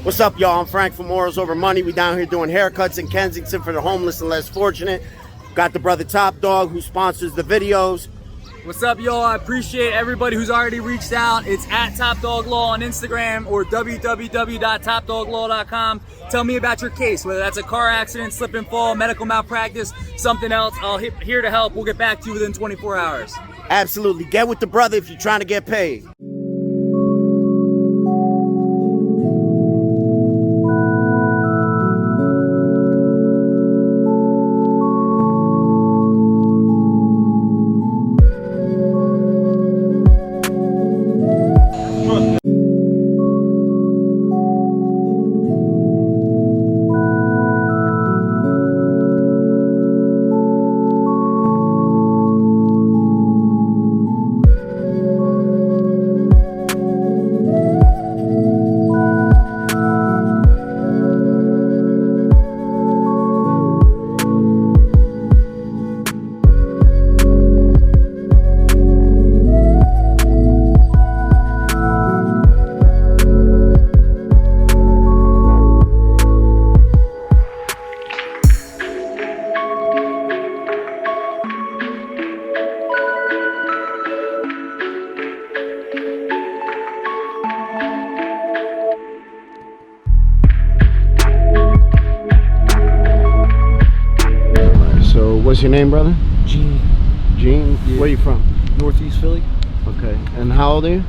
What's up, y'all? I'm Frank from Morals Over Money. We down here doing haircuts in Kensington for the homeless and less fortunate. Got the brother Top Dog who sponsors the videos. What's up, y'all? I appreciate everybody who's already reached out. It's at Top Dog Law on Instagram or www.topdoglaw.com. Tell me about your case, whether that's a car accident, slip and fall, medical malpractice, something else. I'll here to help. We'll get back to you within 24 hours. Absolutely. Get with the brother if you're trying to get paid. What's your name, brother? Gene. Gene? Yeah. Where are you from? Northeast Philly. Okay. And how old are you?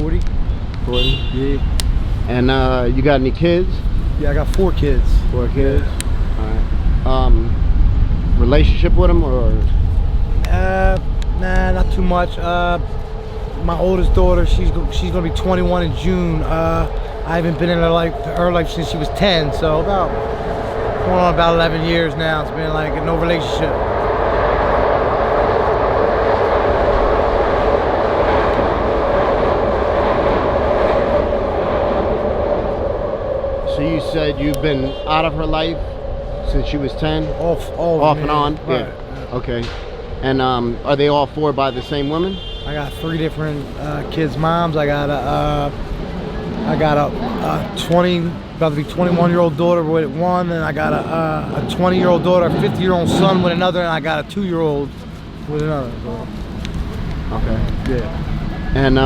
40. 40? Yeah. And you got any kids? Yeah, I got 4 kids. 4 kids? Alright. Relationship with them or? Nah, not too much. My oldest daughter, she's gonna be 21 in June. I haven't been in her life since she was 10, so going on about 11 years now. It's been like no relationship. So you said you've been out of her life since she was 10? Off and on? Right. Yeah. Okay. And are they all 4 by the same woman? I got 3 different kids' moms. I got a 20, about to be 21-year-old daughter with one, and I got a 20-year-old daughter, a 50-year-old son with another, and I got a 2-year-old with another. Okay. Yeah. And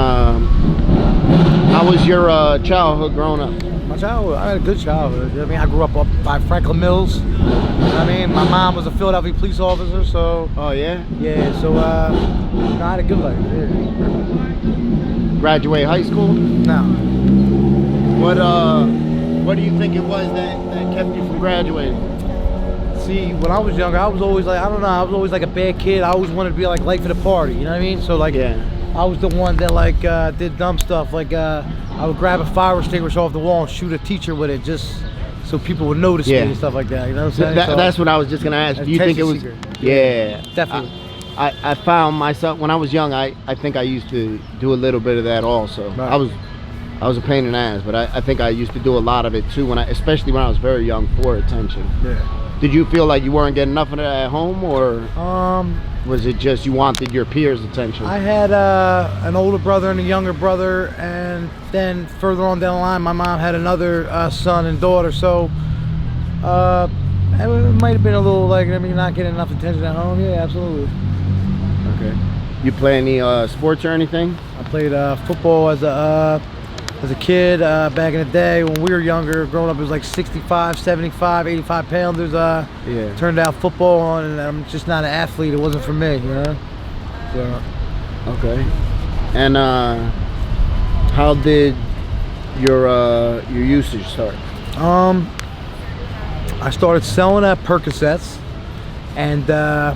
how was your childhood growing up? My childhood, I had a good childhood. I mean, I grew up by Franklin Mills. I mean, my mom was a Philadelphia police officer, so. Oh yeah. Yeah. So I had a good life. Yeah. Graduate high school? No. What do you think it was that kept you from graduating? See, when I was younger, I was always like, I don't know, I was always like a bad kid. I always wanted to be like life of the party, you know what I mean? So like, yeah. I was the one that like did dumb stuff. Like I would grab a fire extinguisher off the wall and shoot a teacher with it just so people would notice me and stuff like that. You know what I'm saying? That's what I was just gonna ask. Do you think it was? Seeker. Yeah, definitely. I found myself when I was young. I think I used to do a little bit of that also. Right. I was a pain in the ass, but I think I used to do a lot of it too especially when I was very young, for attention. Yeah. Did you feel like you weren't getting enough of that at home, or was it just you wanted your peers' attention? I had an older brother and a younger brother, and then further on down the line, my mom had another son and daughter. So it might have been a little like, I mean, not getting enough attention at home. Yeah, absolutely. Okay. You play any sports or anything? I played football as a kid back in the day when we were younger. Growing up, it was like 65, 75, 85 pounders. Yeah. Turned out football on, and I'm just not an athlete. It wasn't for me, you know. So. Okay. And how did your usage start? I started selling Percocets, and a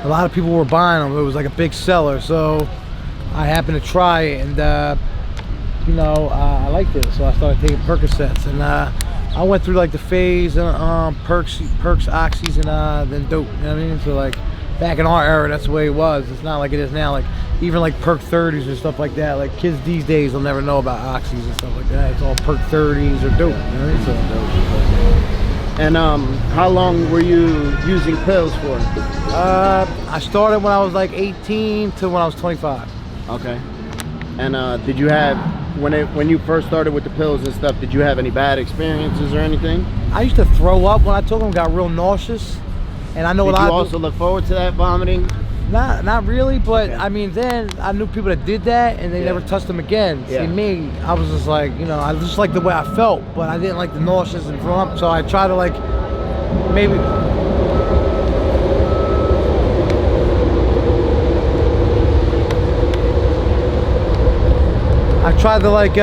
lot of people were buying them. It was like a big seller, so I happened to try it, and you know, I liked it, so I started taking Percocets, and I went through like the phase and perks, oxys, and then dope. You know what I mean? So like back in our era, that's the way it was. It's not like it is now. Like even like perk 30s and stuff like that. Like kids these days will never know about oxys and stuff like that. It's all perk 30s or dope. You know what I mean? So dope. And how long were you using pills for? I started when I was like 18 to when I was 25. Okay. And did you have when you first started with the pills and stuff, did you have any bad experiences or anything? I used to throw up when I took them, got real nauseous. And I know a lot Did you of also look forward to that vomiting? not really, but Okay. I mean, then I knew people that did that and they Yeah. never touched them again. Yeah. See, me, I was just like, you know, I just liked the way I felt, but I didn't like the nauseous and throw up. So I tried to like, maybe. I tried to like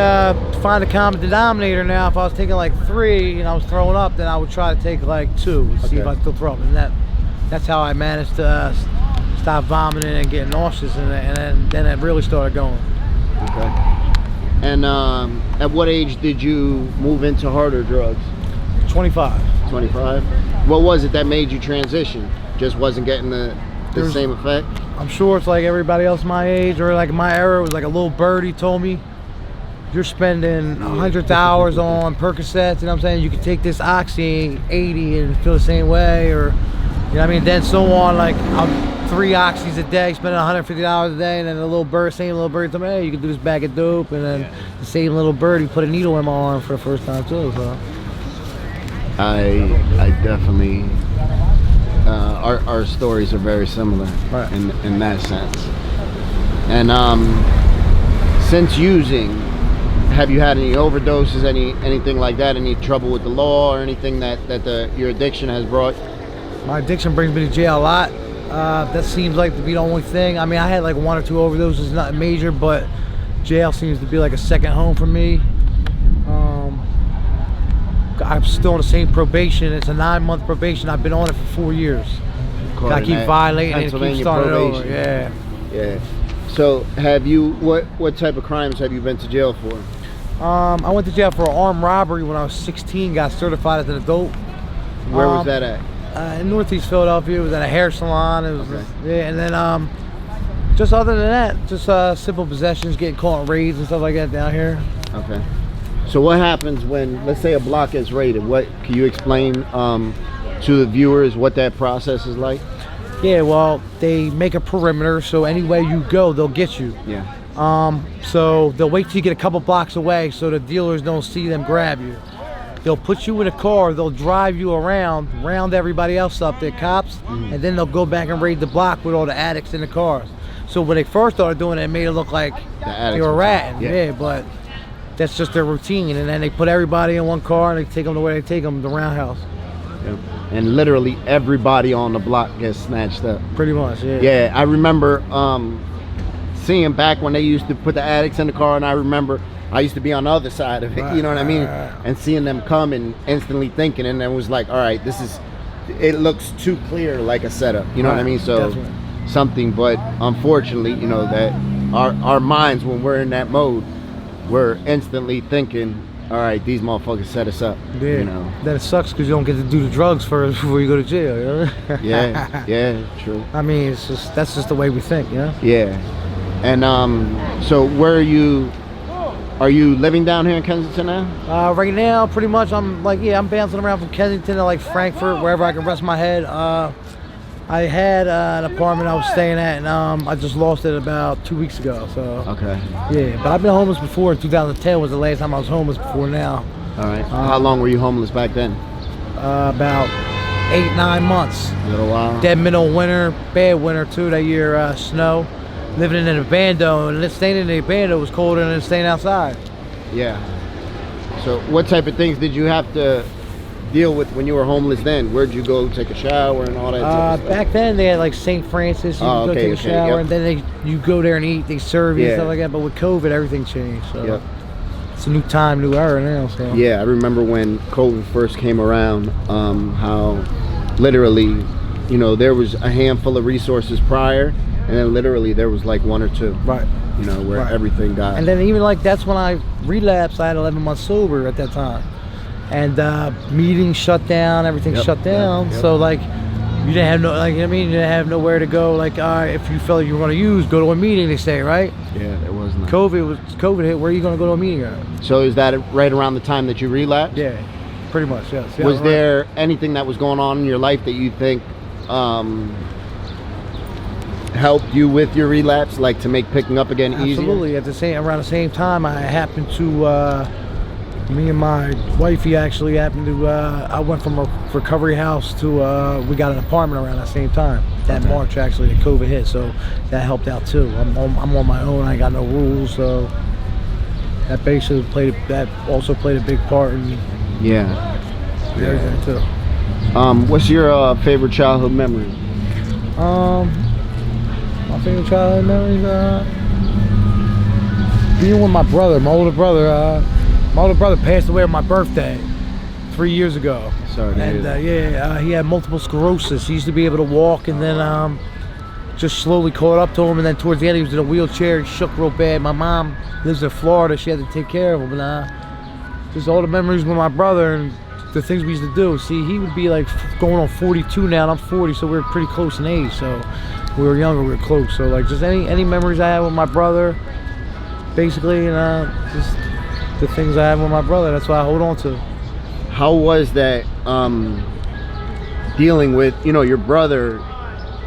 find a common denominator now. If I was taking like 3 and I was throwing up, then I would try to take like 2 and see if Okay. I still throw up. And that's how I managed to stop vomiting and getting nauseous, and then it really started going. Okay. And at what age did you move into harder drugs? 25. 25. What was it that made you transition? Just wasn't getting the same effect? I'm sure it's like everybody else my age or like my era. It was like a little birdie told me, you're spending 100 hours on Percocets, you know what I'm saying? You could take this Oxy 80 and feel the same way, or, you know what I mean? Then so on, like I'm 3 Oxys a day, spending $150 a day, and then a little bird, same little bird told me, hey, you can do this bag of dope, and then the same little birdie put a needle in my arm for the first time too, so. I definitely, our stories are very similar Right. in that sense. And since using, have you had any overdoses, anything like that, any trouble with the law or anything that your addiction has brought? My addiction brings me to jail a lot. That seems like to be the only thing. I mean, I had like 1 or 2 overdoses, not major, but jail seems to be like a second home for me. I'm still on the same probation. It's a 9-month probation. I've been on it for 4 years. I keep violating it and keep starting over. Yeah. Yeah. So have you, what type of crimes have you been to jail for? I went to jail for an armed robbery when I was 16. Got certified as an adult. Where was that at? In Northeast Philadelphia. It was at a hair salon. It was Okay. yeah, and then just other than that, just simple possessions, getting caught in raids and stuff like that down here. Okay. So what happens when, let's say, a block is raided? What can you explain to the viewers what that process is like? Yeah, well, they make a perimeter, so anywhere you go, they'll get you. Yeah. So they'll wait till you get a couple blocks away so the dealers don't see them grab you. They'll put you in a car, they'll drive you around, round everybody else up, they're cops, and then they'll go back and raid the block with all the addicts in the cars. So when they first started doing it, it made it look like they were ratting, yeah, but that's just their routine. And then they put everybody in one car and they take them to where they take them, the roundhouse. Yep. And literally everybody on the block gets snatched up. Pretty much, yeah. Yeah, I remember seeing back when they used to put the addicts in the car, and I remember I used to be on the other side of it, you know what I mean? And seeing them come and instantly thinking, and then was like, all right, it looks too clear like a setup, you know what I mean? So definitely. something, but unfortunately, you know, that our minds, when we're in that mode, we're instantly thinking, all right, these motherfuckers set us up, Yeah. you know? Then it sucks because you don't get to do the drugs first before you go to jail, you know? Yeah, true. I mean, that's just the way we think, you know? Yeah. And so where are you living down here in Kensington now? Right now, pretty much, I'm bouncing around from Kensington to like Frankfurt, wherever I can rest my head. I had an apartment I was staying at, and I just lost it about 2 weeks ago. So Okay. yeah, but I've been homeless before. In 2010 was the last time I was homeless before now. All right. How long were you homeless back then? About 8-9 months. A little while. Dead middle of winter, bad winter too that year, snow. Living in an abando, and staying in the abando was colder than staying outside. Yeah. So what type of things did you have to deal with when you were homeless then? Where'd you go take a shower and all that type of stuff? Back then they had like St. Francis, you could go take a shower, yep. and then you go there and eat, they serve you and Yeah. stuff like that. But with COVID, everything changed. So Yep. it's a new time, new era now. So Yeah, I remember when COVID first came around, how literally, you know, there was a handful of resources prior, and then literally there was like 1 or 2. right. You know, where Right. everything got. And then even like that's when I relapsed. I had 11 months sober at that time, and meetings shut down, everything Yep, shut down. yep. So like you didn't have you didn't have nowhere to go. Like if you felt like you were going to use, go to a meeting. They say, right? Yeah, there was none. COVID hit. Where are you going to go to a meeting at? So is that right around the time that you relapsed? Yeah, pretty much. Yes. Yeah, Was right. there anything that was going on in your life that you think helped you with your relapse, like to make picking up again easier? Absolutely. Around the same time, I happened to me and my wifey actually happened to I went from a recovery house to we got an apartment around the same time. That March actually the COVID hit, so that helped out too. I'm on my own. I ain't got no rules, so that also played a big part in everything too. What's your favorite childhood memory? My favorite childhood memories, being with my brother, my older brother. My older brother passed away on my birthday 3 years ago. Sorry to hear that. He had multiple sclerosis. He used to be able to walk, and then just slowly caught up to him. And then towards the end, he was in a wheelchair. He shook real bad. My mom lives in Florida. She had to take care of him. And just all the memories with my brother and the things we used to do. See, he would be like going on 42 now, and I'm 40, so we were pretty close in age. So we were younger, we were close. So like just any memories I had with my brother, basically, and just the things I have with my brother, that's what I hold on to. How was that dealing with, your brother?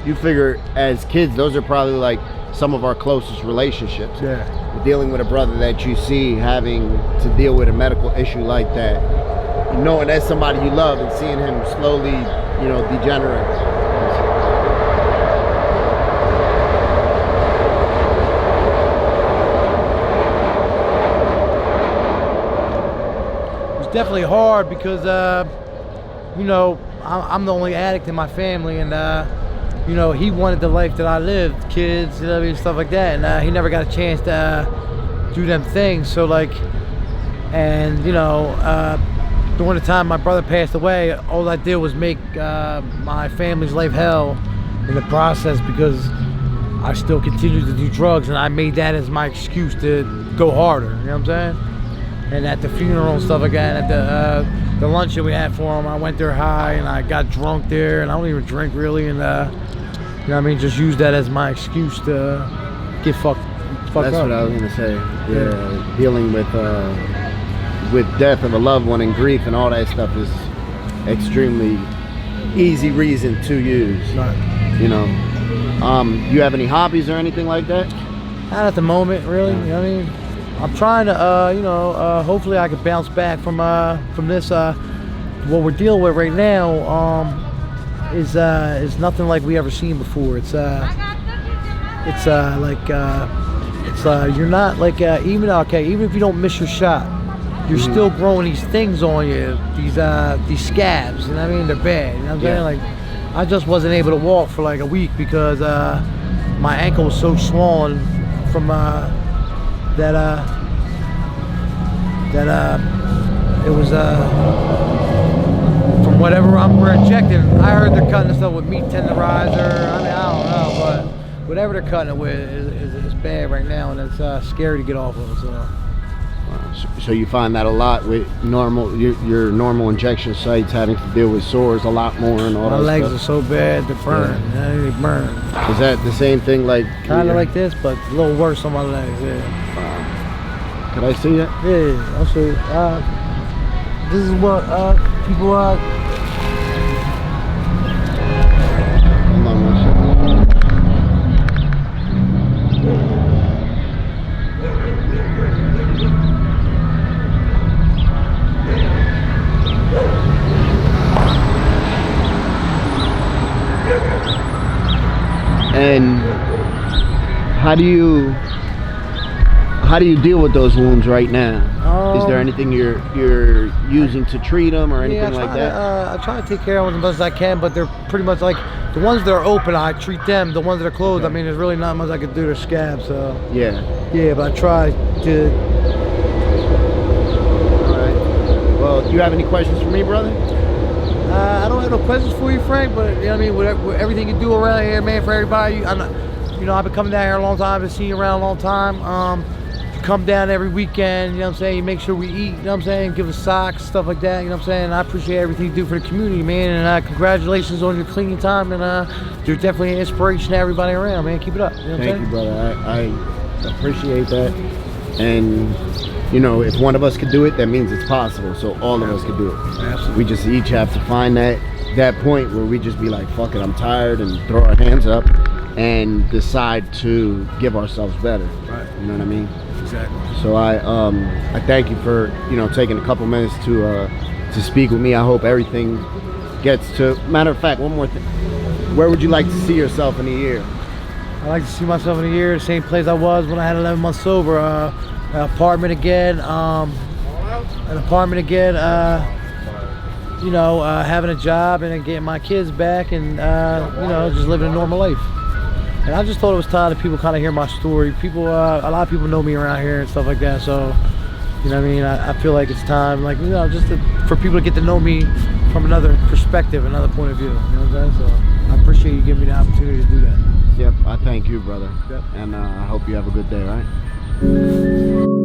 You figure as kids, those are probably like some of our closest relationships. Yeah. Dealing with a brother that you see having to deal with a medical issue like that, knowing that's somebody you love and seeing him slowly, degenerate. Definitely hard because I'm the only addict in my family, and he wanted the life that I lived, kids, stuff like that, and he never got a chance to do them things. So like, and during the time my brother passed away, all I did was make my family's life hell in the process, because I still continued to do drugs, and I made that as my excuse to go harder. You know what I'm saying? And at the funeral and stuff like that, at the luncheon we had for him, I went there high and I got drunk there, and I don't even drink really, and just use that as my excuse to get fucked That's up. what I was gonna say. Yeah, dealing with death of a loved one and grief and all that stuff is extremely easy reason to use. Right. You have any hobbies or anything like that? Not at the moment, really. You know what I mean? I'm trying to, hopefully I can bounce back from this. What we're dealing with right now is nothing like we ever seen before. You're not like even if you don't miss your shot, you're still growing these things on you, these scabs. You know what I mean? They're bad. You know what I'm saying? Like, I just wasn't able to walk for like a week because my ankle was so swollen from that it was from whatever we're injecting. I heard they're cutting this stuff with meat tenderizer. I don't know, but whatever they're cutting it with is bad right now, and it's scary to get off of. So you find that a lot with your normal injection sites having to deal with sores a lot more and all that. My legs stuff. are so bad, they're burned. Yeah. They burn. Is that the same thing like? Kind of like this, but a little worse on my legs. Yeah. Could I see it? Yeah, I'll show you. This is what people Hold on one second. And how do you deal with those wounds right now? Is there anything you're using to treat them or anything like that? I try to take care of them as much as I can, but they're pretty much like the ones that are open, I treat them. The ones that are closed, I mean, there's really not much I can do. They're scabs, so. Yeah, but I try to. All right. Well, do you have any questions for me, brother? I don't have no questions for you, Frank, but you know what I mean, with everything you do around here, man, for everybody, I've been coming down here a long time, I've been seeing you around a long time. You come down every weekend, you know what I'm saying, you make sure we eat, you know what I'm saying, give us socks, stuff like that, you know what I'm saying. I appreciate everything you do for the community, man, and congratulations on your cleaning time, and you're definitely an inspiration to everybody around, man. Keep it up. You know what Thank you, brother. I appreciate that. And if one of us could do it, that means it's possible. So all of us could do it. Absolutely. We just each have to find that point where we just be like, fuck it, I'm tired, and throw our hands up and decide to give ourselves better. Right. You know what I mean? Exactly. So I thank you for, you know, taking a couple minutes to speak with me. I hope everything gets to. Matter of fact, one more thing. Where would you like to see yourself in a year? I like to see myself in a year, the same place I was when I had 11 months sober. An apartment again. You know, having a job and then getting my kids back, and you know, just living a normal life. And I just thought it was time that people kind of hear my story. People, a lot of people know me around here and stuff like that. So, you know what I mean? I feel like it's time, like, you know, just for people to get to know me from another perspective, another point of view. You know what I'm saying? So I appreciate you giving me the opportunity to do that. Yep, I thank you, brother. Yep. And I hope you have a good day, all right?